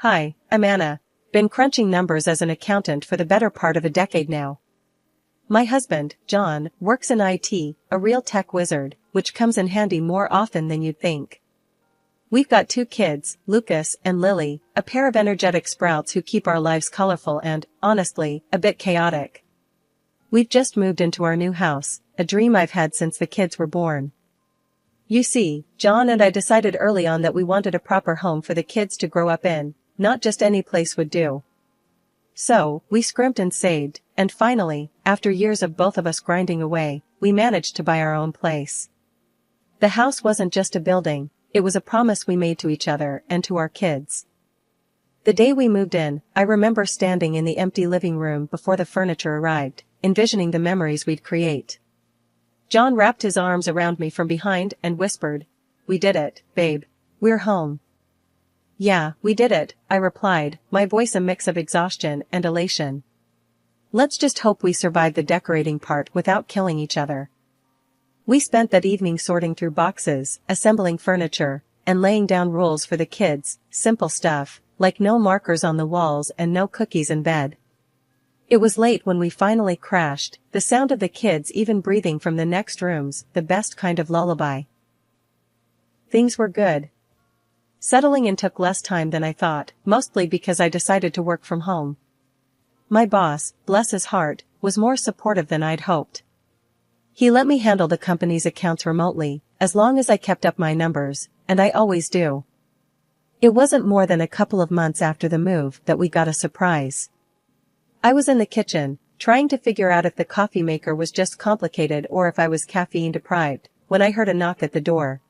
Hi, I'm Anna. Been crunching numbers as an accountant for the better part of a decade now. My husband, John, works in IT, a real tech wizard, which comes in handy more often than you'd think. We've got 2 kids, Lucas and Lily, a pair of energetic sprouts who keep our lives colorful and, honestly, a bit chaotic. We've just moved into our new house, a dream I've had since the kids were born. You see, John and I decided early on that we wanted a proper home for the kids to grow up in, not just any place would do. So, we scrimped and saved, and finally, after years of both of us grinding away, we managed to buy our own place. The house wasn't just a building, it was a promise we made to each other and to our kids. The day we moved in, I remember standing in the empty living room before the furniture arrived, envisioning the memories we'd create. John wrapped his arms around me from behind and whispered, "We did it, babe. We're home." "Yeah, we did it," I replied, my voice a mix of exhaustion and elation. "Let's just hope we survive the decorating part without killing each other." We spent that evening sorting through boxes, assembling furniture, and laying down rules for the kids, simple stuff, like no markers on the walls and no cookies in bed. It was late when we finally crashed, the sound of the kids even breathing from the next rooms, the best kind of lullaby. Things were good. Settling in took less time than I thought, mostly because I decided to work from home. My boss, bless his heart, was more supportive than I'd hoped. He let me handle the company's accounts remotely, as long as I kept up my numbers, and I always do. It wasn't more than a couple of months after the move that we got a surprise. I was in the kitchen, trying to figure out if the coffee maker was just complicated or if I was caffeine deprived, when I heard a knock at the door.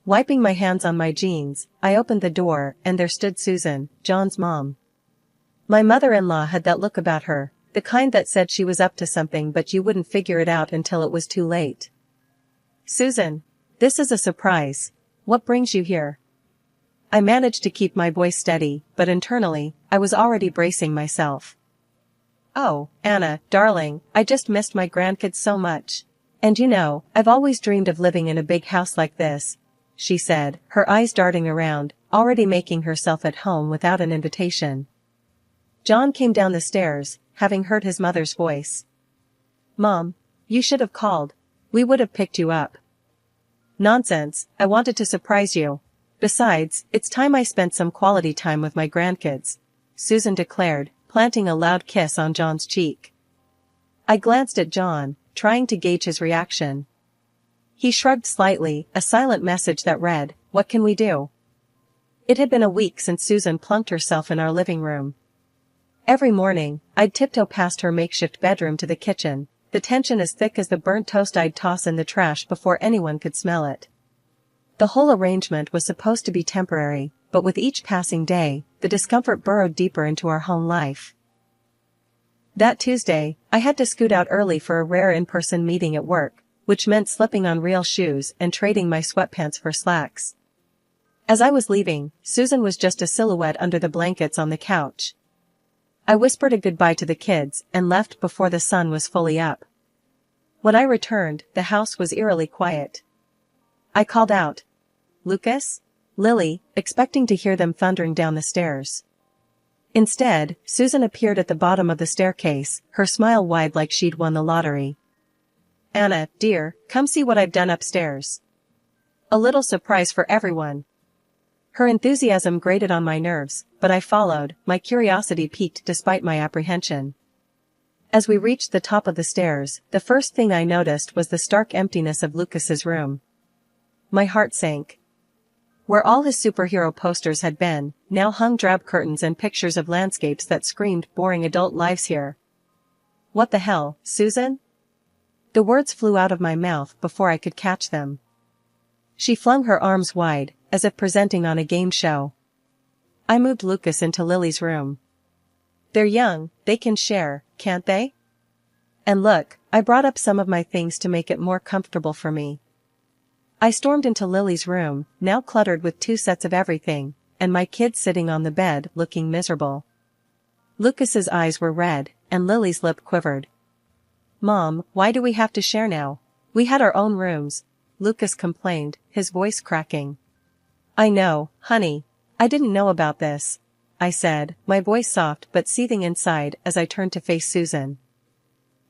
Wiping my hands on my jeans, I opened the door, and there stood Susan, John's mom. My mother-in-law had that look about her, the kind that said she was up to something but you wouldn't figure it out until it was too late. "Susan, this is a surprise. What brings you here?" I managed to keep my voice steady, but internally, I was already bracing myself. "Oh, Anna, darling, I just missed my grandkids so much. And you know, I've always dreamed of living in a big house like this," she said, her eyes darting around, already making herself at home without an invitation. John came down the stairs, having heard his mother's voice. "Mom, you should have called. We would have picked you up." "Nonsense, I wanted to surprise you. Besides, it's time I spent some quality time with my grandkids," Susan declared, planting a loud kiss on John's cheek. I glanced at John, trying to gauge his reaction. He shrugged slightly, a silent message that read, "What can we do?" It had been a week since Susan plunked herself in our living room. Every morning, I'd tiptoe past her makeshift bedroom to the kitchen, the tension as thick as the burnt toast I'd toss in the trash before anyone could smell it. The whole arrangement was supposed to be temporary, but with each passing day, the discomfort burrowed deeper into our home life. That Tuesday, I had to scoot out early for a rare in-person meeting at work, which meant slipping on real shoes and trading my sweatpants for slacks. As I was leaving, Susan was just a silhouette under the blankets on the couch. I whispered a goodbye to the kids and left before the sun was fully up. When I returned, the house was eerily quiet. I called out, "Lucas? Lily," expecting to hear them thundering down the stairs. Instead, Susan appeared at the bottom of the staircase, her smile wide like she'd won the lottery. "Anna, dear, come see what I've done upstairs." A little surprise for everyone. Her enthusiasm grated on my nerves, but I followed, my curiosity piqued despite my apprehension. As we reached the top of the stairs, the first thing I noticed was the stark emptiness of Lucas's room. My heart sank. Where all his superhero posters had been, now hung drab curtains and pictures of landscapes that screamed boring adult lives here. "What the hell, Susan?" The words flew out of my mouth before I could catch them. She flung her arms wide, as if presenting on a game show. I moved Lucas into Lily's room. "They're young, they can share, can't they? And look, I brought up some of my things to make it more comfortable for me." I stormed into Lily's room, now cluttered with 2 sets of everything, and my kids sitting on the bed looking miserable. Lucas's eyes were red, and Lily's lip quivered. "Mom, why do we have to share now? We had our own rooms," Lucas complained, his voice cracking. "I know, honey. I didn't know about this. I said, my voice soft but seething inside as I turned to face Susan.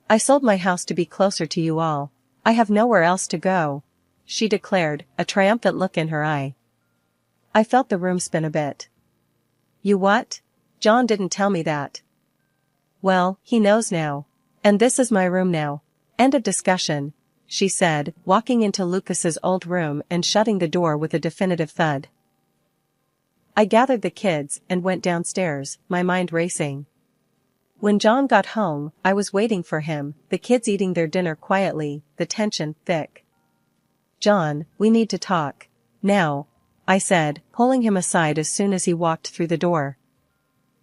I sold my house to be closer to you all. I have nowhere else to go, she declared, a triumphant look in her eye. I felt the room spin a bit. You what? John didn't tell me that. Well, he knows now. And this is my room now. End of discussion, she said, walking into Lucas's old room and shutting the door with a definitive thud. I gathered the kids and went downstairs, my mind racing. When John got home, I was waiting for him, the kids eating their dinner quietly, the tension thick. John, we need to talk. Now, I said, pulling him aside as soon as he walked through the door.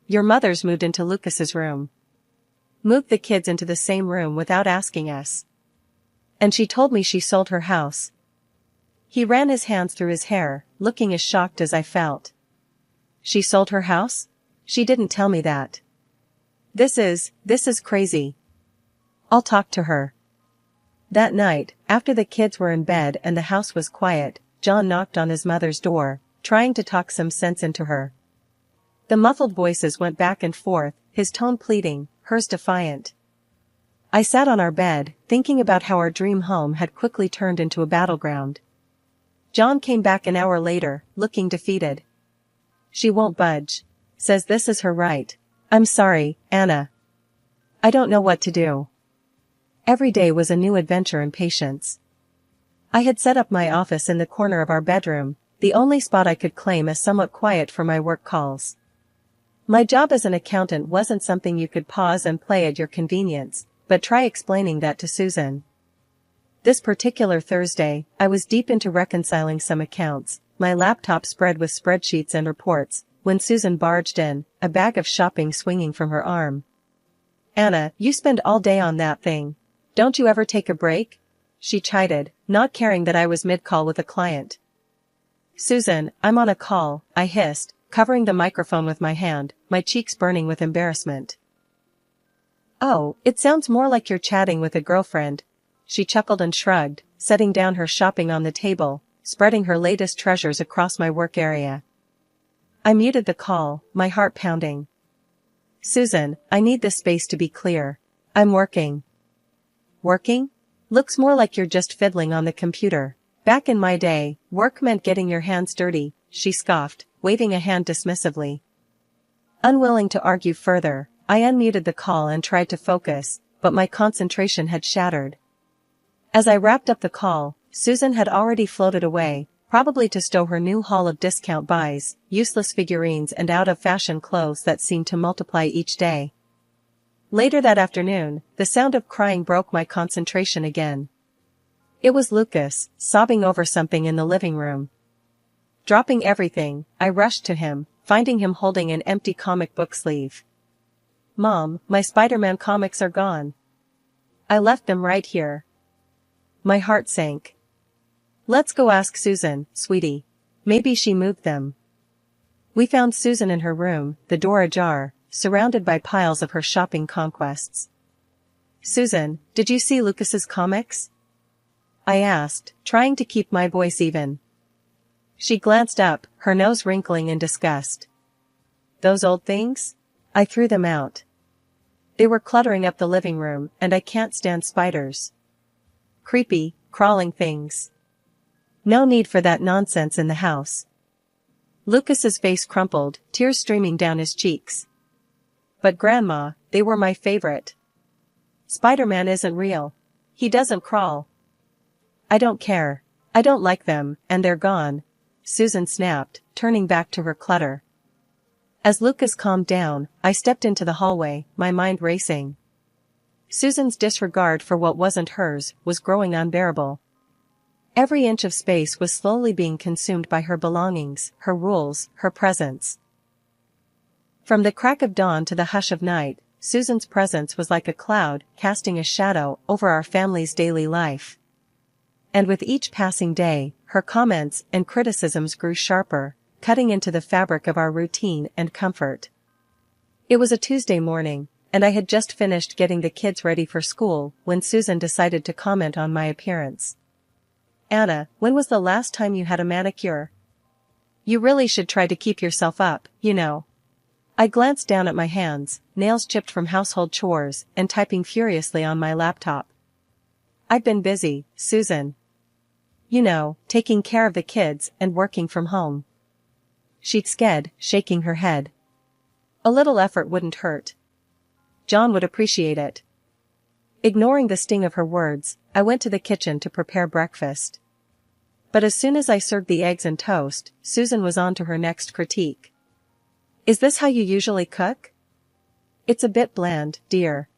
Your mother's moved into Lucas's room. Moved the kids into the same room without asking us. And she told me she sold her house. He ran his hands through his hair, looking as shocked as I felt. She sold her house? She didn't tell me that. This is crazy. I'll talk to her. That night, after the kids were in bed and the house was quiet, John knocked on his mother's door, trying to talk some sense into her. The muffled voices went back and forth, his tone pleading, hers defiant. I sat on our bed, thinking about how our dream home had quickly turned into a battleground. John came back an hour later, looking defeated. She won't budge. Says this is her right. I'm sorry, Anna. I don't know what to do. Every day was a new adventure and patience. I had set up my office in the corner of our bedroom, the only spot I could claim as somewhat quiet for my work calls. My job as an accountant wasn't something you could pause and play at your convenience, but try explaining that to Susan. This particular Thursday, I was deep into reconciling some accounts, my laptop spread with spreadsheets and reports, when Susan barged in, a bag of shopping swinging from her arm. Anna, you spend all day on that thing. Don't you ever take a break? She chided, not caring that I was mid-call with a client. Susan, I'm on a call, I hissed, covering the microphone with my hand, my cheeks burning with embarrassment. Oh, it sounds more like you're chatting with a girlfriend. She chuckled and shrugged, setting down her shopping on the table, spreading her latest treasures across my work area. I muted the call, my heart pounding. Susan, I need this space to be clear. I'm working. Working? Looks more like you're just fiddling on the computer. Back in my day, work meant getting your hands dirty, she scoffed, waving a hand dismissively. Unwilling to argue further, I unmuted the call and tried to focus, but my concentration had shattered. As I wrapped up the call, Susan had already floated away, probably to stow her new haul of discount buys, useless figurines and out-of-fashion clothes that seemed to multiply each day. Later that afternoon, the sound of crying broke my concentration again. It was Lucas, sobbing over something in the living room. Dropping everything, I rushed to him, finding him holding an empty comic book sleeve. Mom, my Spider-Man comics are gone. I left them right here. My heart sank. Let's go ask Susan, sweetie. Maybe she moved them. We found Susan in her room, the door ajar, surrounded by piles of her shopping conquests. Susan, did you see Lucas's comics? I asked, trying to keep my voice even. She glanced up, her nose wrinkling in disgust. Those old things? I threw them out. They were cluttering up the living room, and I can't stand spiders. Creepy, crawling things. No need for that nonsense in the house. Lucas's face crumpled, tears streaming down his cheeks. But Grandma, they were my favorite. Spider-Man isn't real. He doesn't crawl. I don't care. I don't like them, and they're gone, Susan snapped, turning back to her clutter. As Lucas calmed down, I stepped into the hallway, my mind racing. Susan's disregard for what wasn't hers was growing unbearable. Every inch of space was slowly being consumed by her belongings, her rules, her presence. From the crack of dawn to the hush of night, Susan's presence was like a cloud, casting a shadow over our family's daily life. And with each passing day, her comments and criticisms grew sharper, cutting into the fabric of our routine and comfort. It was a Tuesday morning, and I had just finished getting the kids ready for school when Susan decided to comment on my appearance. Anna, when was the last time you had a manicure? You really should try to keep yourself up, you know. I glanced down at my hands, nails chipped from household chores, and typing furiously on my laptop. I've been busy, Susan. You know, taking care of the kids and working from home. She said, shaking her head. A little effort wouldn't hurt. John would appreciate it. Ignoring the sting of her words, I went to the kitchen to prepare breakfast. But as soon as I served the eggs and toast, Susan was on to her next critique. Is this how you usually cook? It's a bit bland, dear.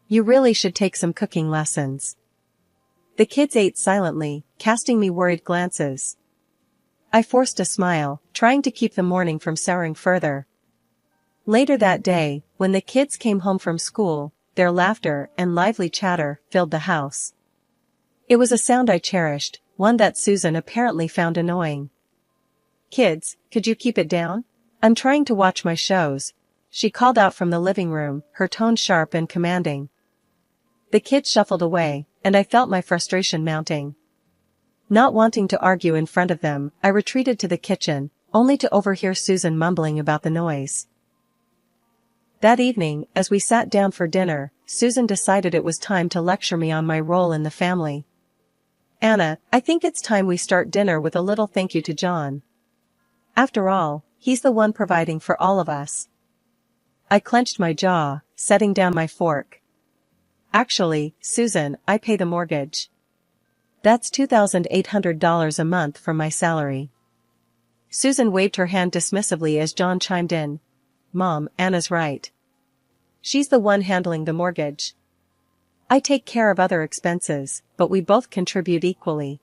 You really should take some cooking lessons. The kids ate silently, casting me worried glances. I forced a smile, trying to keep the morning from souring further. Later that day, when the kids came home from school, their laughter and lively chatter filled the house. It was a sound I cherished, one that Susan apparently found annoying. Kids, could you keep it down? I'm trying to watch my shows, she called out from the living room, her tone sharp and commanding. The kids shuffled away, and I felt my frustration mounting. Not wanting to argue in front of them, I retreated to the kitchen, only to overhear Susan mumbling about the noise. That evening, as we sat down for dinner, Susan decided it was time to lecture me on my role in the family. Anna, I think it's time we start dinner with a little thank you to John. After all, he's the one providing for all of us. I clenched my jaw, setting down my fork. Actually, Susan, I pay the mortgage. That's $2,800 a month from my salary. Susan waved her hand dismissively as John chimed in. Mom, Anna's right. She's the one handling the mortgage. I take care of other expenses, but we both contribute equally.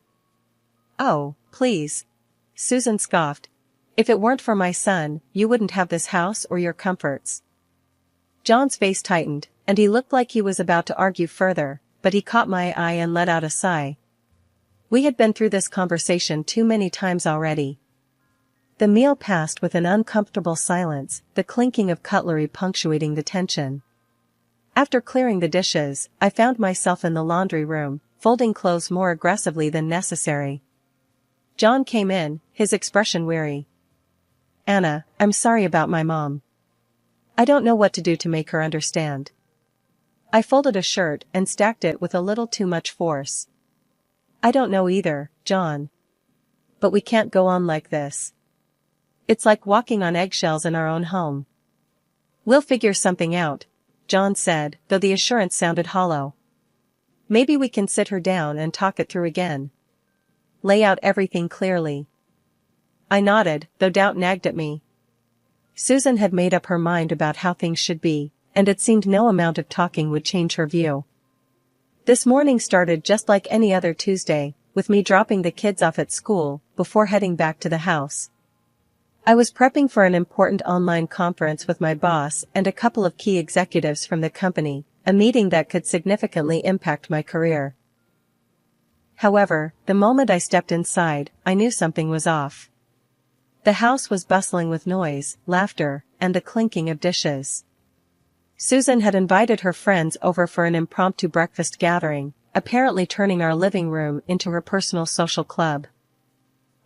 Oh, please. Susan scoffed. If it weren't for my son, you wouldn't have this house or your comforts. John's face tightened, and he looked like he was about to argue further, but he caught my eye and let out a sigh. We had been through this conversation too many times already. The meal passed with an uncomfortable silence, the clinking of cutlery punctuating the tension. After clearing the dishes, I found myself in the laundry room, folding clothes more aggressively than necessary. John came in, his expression weary. Anna, I'm sorry about my mom. I don't know what to do to make her understand. I folded a shirt and stacked it with a little too much force. I don't know either, John. But we can't go on like this. It's like walking on eggshells in our own home. We'll figure something out, John said, though the assurance sounded hollow. Maybe we can sit her down and talk it through again. Lay out everything clearly. I nodded, though doubt nagged at me. Susan had made up her mind about how things should be, and it seemed no amount of talking would change her view. This morning started just like any other Tuesday, with me dropping the kids off at school, before heading back to the house. I was prepping for an important online conference with my boss and a couple of key executives from the company, a meeting that could significantly impact my career. However, the moment I stepped inside, I knew something was off. The house was bustling with noise, laughter, and the clinking of dishes. Susan had invited her friends over for an impromptu breakfast gathering, apparently turning our living room into her personal social club.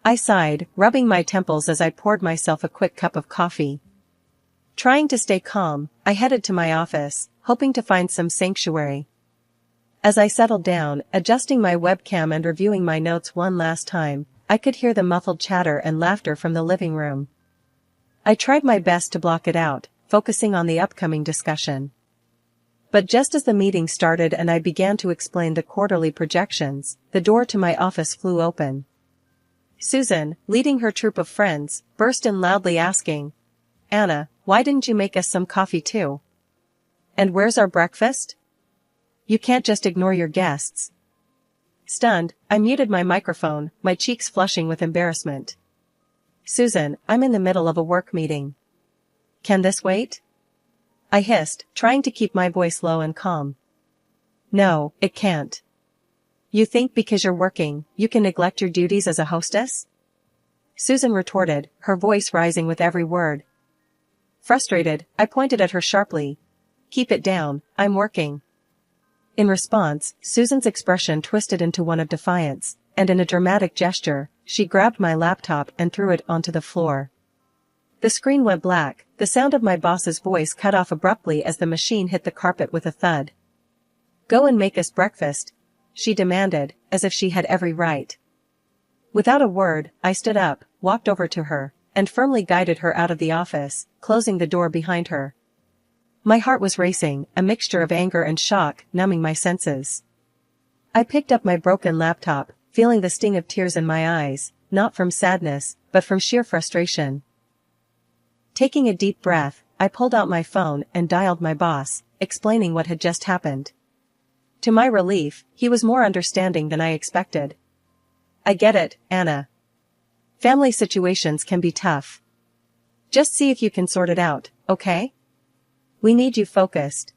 I sighed, rubbing my temples as I poured myself a quick cup of coffee. Trying to stay calm, I headed to my office, hoping to find some sanctuary. As I settled down, adjusting my webcam and reviewing my notes one last time, I could hear the muffled chatter and laughter from the living room. I tried my best to block it out, focusing on the upcoming discussion. But just as the meeting started and I began to explain the quarterly projections, the door to my office flew open. Susan, leading her troop of friends, burst in loudly asking, Anna, why didn't you make us some coffee too? And where's our breakfast? You can't just ignore your guests. Stunned, I muted my microphone, my cheeks flushing with embarrassment. Susan, I'm in the middle of a work meeting. Can this wait? I hissed, trying to keep my voice low and calm. No, it can't. You think because you're working, you can neglect your duties as a hostess? Susan retorted, her voice rising with every word. Frustrated, I pointed at her sharply. Keep it down, I'm working. In response, Susan's expression twisted into one of defiance, and in a dramatic gesture, she grabbed my laptop and threw it onto the floor. The screen went black, the sound of my boss's voice cut off abruptly as the machine hit the carpet with a thud. "Go and make us breakfast," she demanded, as if she had every right. Without a word, I stood up, walked over to her, and firmly guided her out of the office, closing the door behind her. My heart was racing, a mixture of anger and shock, numbing my senses. I picked up my broken laptop, feeling the sting of tears in my eyes, not from sadness, but from sheer frustration. Taking a deep breath, I pulled out my phone and dialed my boss, explaining what had just happened. To my relief, he was more understanding than I expected. "I get it, Anna. Family situations can be tough. Just see if you can sort it out, okay? We need you focused."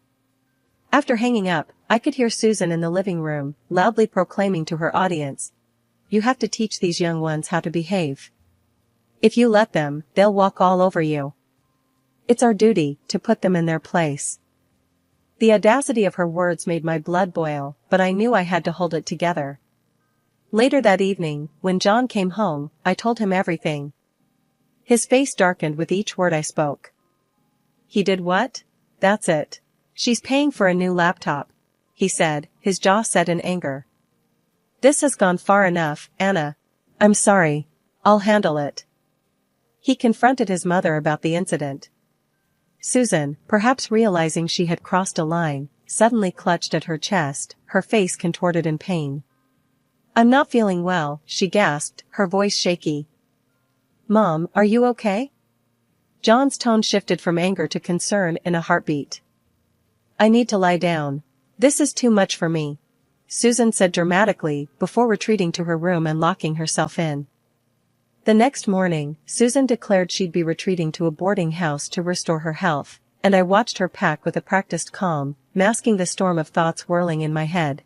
After hanging up, I could hear Susan in the living room, loudly proclaiming to her audience, "You have to teach these young ones how to behave. If you let them, they'll walk all over you. It's our duty to put them in their place." The audacity of her words made my blood boil, but I knew I had to hold it together. Later that evening, when John came home, I told him everything. His face darkened with each word I spoke. "He did what? That's it. She's paying for a new laptop," he said, his jaw set in anger. "This has gone far enough, Anna. I'm sorry. I'll handle it." He confronted his mother about the incident. Susan, perhaps realizing she had crossed a line, suddenly clutched at her chest, her face contorted in pain. "I'm not feeling well," she gasped, her voice shaky. "Mom, are you okay?" John's tone shifted from anger to concern in a heartbeat. "I need to lie down. This is too much for me," Susan said dramatically, before retreating to her room and locking herself in. The next morning, Susan declared she'd be retreating to a boarding house to restore her health, and I watched her pack with a practiced calm, masking the storm of thoughts whirling in my head.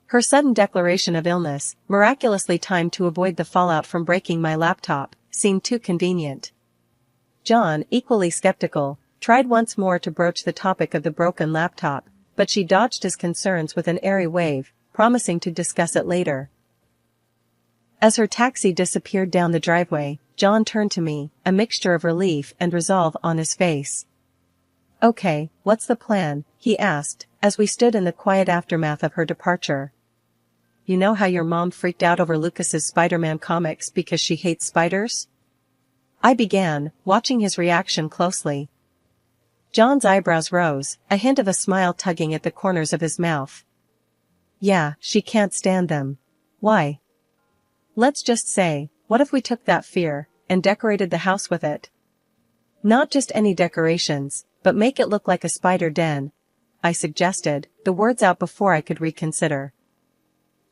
Her sudden declaration of illness, miraculously timed to avoid the fallout from breaking my laptop, seemed too convenient. John, equally skeptical, tried once more to broach the topic of the broken laptop, but she dodged his concerns with an airy wave, promising to discuss it later. As her taxi disappeared down the driveway, John turned to me, a mixture of relief and resolve on his face. "Okay, what's the plan?" he asked, as we stood in the quiet aftermath of her departure. "You know how your mom freaked out over Lucas's Spider-Man comics because she hates spiders?" I began, watching his reaction closely. John's eyebrows rose, a hint of a smile tugging at the corners of his mouth. "Yeah, she can't stand them. Why?" "Let's just say, what if we took that fear, and decorated the house with it? Not just any decorations, but make it look like a spider den," I suggested, the words out before I could reconsider.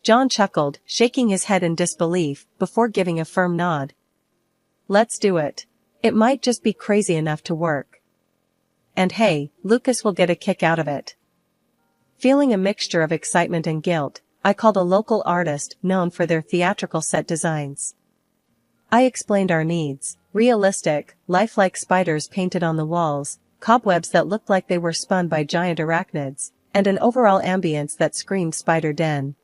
John chuckled, shaking his head in disbelief, before giving a firm nod. "Let's do it. It might just be crazy enough to work. And hey, Lucas will get a kick out of it." Feeling a mixture of excitement and guilt, I called a local artist known for their theatrical set designs. I explained our needs: realistic, lifelike spiders painted on the walls, cobwebs that looked like they were spun by giant arachnids, and an overall ambience that screamed spider den.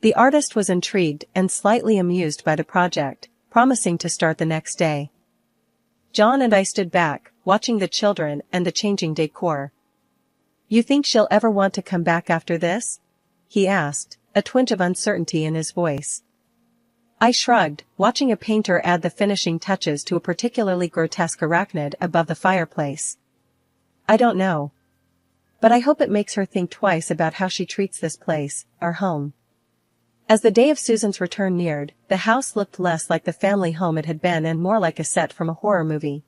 The artist was intrigued and slightly amused by the project, promising to start the next day. John and I stood back, watching the children and the changing decor. "You think she'll ever want to come back after this?" he asked, a twinge of uncertainty in his voice. I shrugged, watching a painter add the finishing touches to a particularly grotesque arachnid above the fireplace. "I don't know. But I hope it makes her think twice about how she treats this place, our home." As the day of Susan's return neared, the house looked less like the family home it had been and more like a set from a horror movie.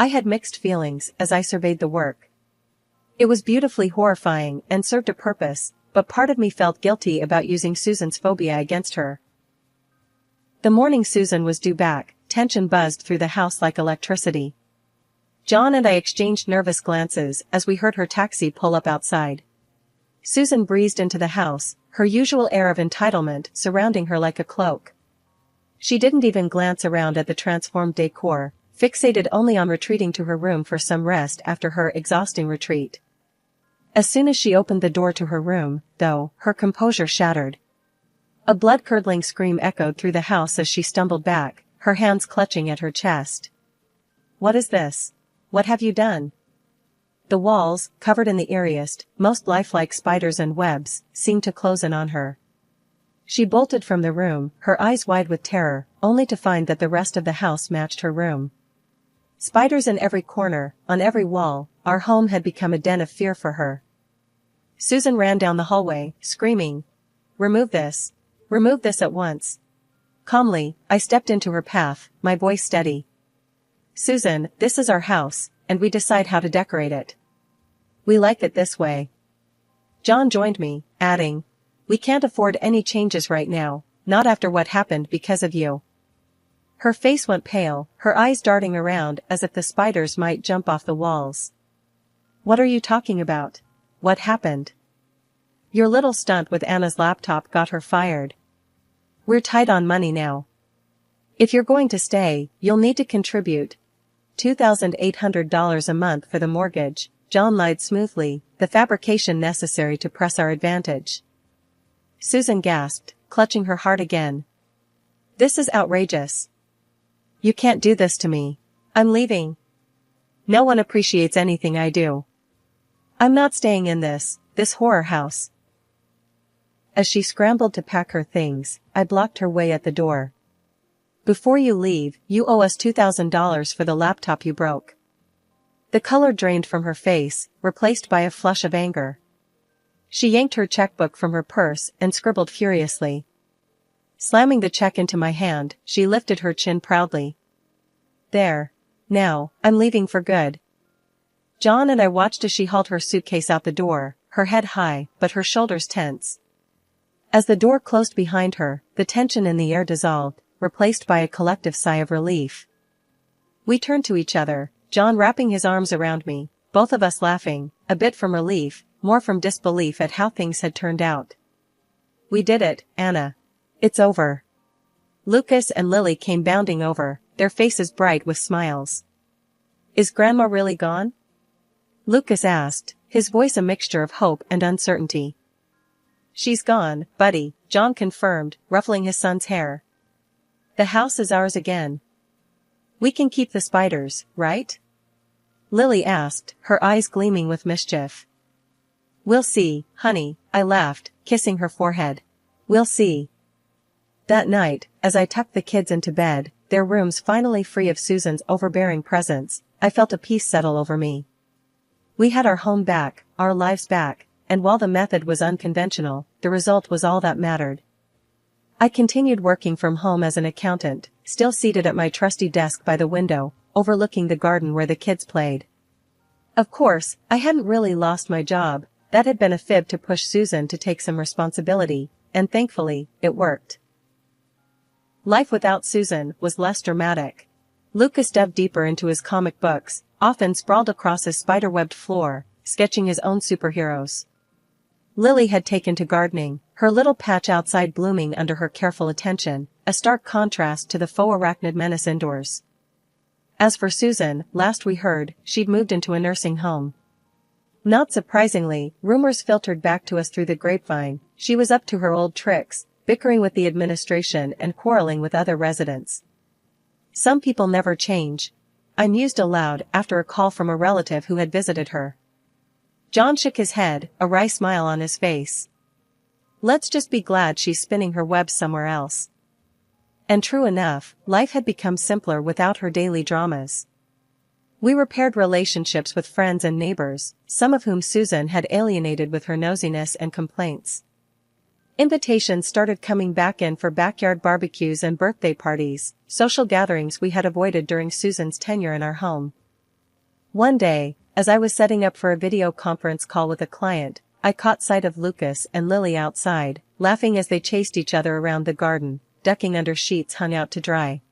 I had mixed feelings as I surveyed the work. It was beautifully horrifying and served a purpose, but part of me felt guilty about using Susan's phobia against her. The morning Susan was due back, tension buzzed through the house like electricity. John and I exchanged nervous glances as we heard her taxi pull up outside. Susan breezed into the house, her usual air of entitlement surrounding her like a cloak. She didn't even glance around at the transformed decor, fixated only on retreating to her room for some rest after her exhausting retreat. As soon as she opened the door to her room, though, her composure shattered. A blood-curdling scream echoed through the house as she stumbled back, her hands clutching at her chest. What is this? What have you done? The walls, covered in the eeriest, most lifelike spiders and webs, seemed to close in on her. She bolted from the room, her eyes wide with terror, only to find that the rest of the house matched her room. Spiders in every corner, on every wall, our home had become a den of fear for her. Susan ran down the hallway, screaming, "Remove this! Remove this at once!" Calmly, I stepped into her path, my voice steady. "Susan, this is our house, and we decide how to decorate it. We like it this way." John joined me, adding, "We can't afford any changes right now, not after what happened because of you." Her face went pale, her eyes darting around as if the spiders might jump off the walls. "What are you talking about? What happened?" "Your little stunt with Anna's laptop got her fired. We're tight on money now. If you're going to stay, you'll need to contribute $2,800 a month for the mortgage," John lied smoothly, "the fabrication necessary to press our advantage." Susan gasped, clutching her heart again. "This is outrageous. You can't do this to me. I'm leaving. No one appreciates anything I do. I'm not staying in this horror house." As she scrambled to pack her things, I blocked her way at the door. "Before you leave, you owe us $2,000 for the laptop you broke." The color drained from her face, replaced by a flush of anger. She yanked her checkbook from her purse and scribbled furiously. Slamming the check into my hand, she lifted her chin proudly. "There. Now, I'm leaving for good." John and I watched as she hauled her suitcase out the door, her head high, but her shoulders tense. As the door closed behind her, the tension in the air dissolved, replaced by a collective sigh of relief. We turned to each other, John wrapping his arms around me, both of us laughing, a bit from relief, more from disbelief at how things had turned out. "We did it, Anna. It's over." Lucas and Lily came bounding over, their faces bright with smiles. "Is Grandma really gone?" Lucas asked, his voice a mixture of hope and uncertainty. "She's gone, buddy," John confirmed, ruffling his son's hair. "The house is ours again. We can keep the spiders, right?" Lily asked, her eyes gleaming with mischief. "We'll see, honey," I laughed, kissing her forehead. "We'll see." That night, as I tucked the kids into bed, their rooms finally free of Susan's overbearing presence, I felt a peace settle over me. We had our home back, our lives back, and while the method was unconventional, the result was all that mattered. I continued working from home as an accountant, still seated at my trusty desk by the window, overlooking the garden where the kids played. Of course, I hadn't really lost my job, that had been a fib to push Susan to take some responsibility, and thankfully, it worked. Life without Susan was less dramatic. Lucas delved deeper into his comic books, often sprawled across his spider-webbed floor, sketching his own superheroes. Lily had taken to gardening, her little patch outside blooming under her careful attention, a stark contrast to the faux arachnid menace indoors. As for Susan, last we heard, she'd moved into a nursing home. Not surprisingly, rumors filtered back to us through the grapevine, she was up to her old tricks, bickering with the administration and quarreling with other residents. Some people never change, I mused aloud after a call from a relative who had visited her. John shook his head, a wry smile on his face. "Let's just be glad she's spinning her web somewhere else." And true enough, life had become simpler without her daily dramas. We repaired relationships with friends and neighbors, some of whom Susan had alienated with her nosiness and complaints. Invitations started coming back in for backyard barbecues and birthday parties, social gatherings we had avoided during Susan's tenure in our home. One day, as I was setting up for a video conference call with a client, I caught sight of Lucas and Lily outside, laughing as they chased each other around the garden, ducking under sheets hung out to dry.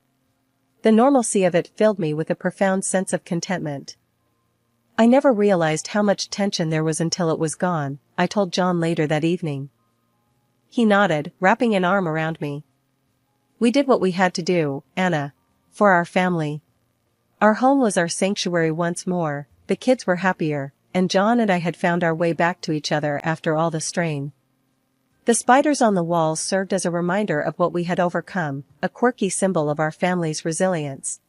The normalcy of it filled me with a profound sense of contentment. "I never realized how much tension there was until it was gone," I told John later that evening. He nodded, wrapping an arm around me. "We did what we had to do, Anna. For our family. Our home was our sanctuary once more, the kids were happier, and John and I had found our way back to each other after all the strain." The spiders on the walls served as a reminder of what we had overcome, a quirky symbol of our family's resilience.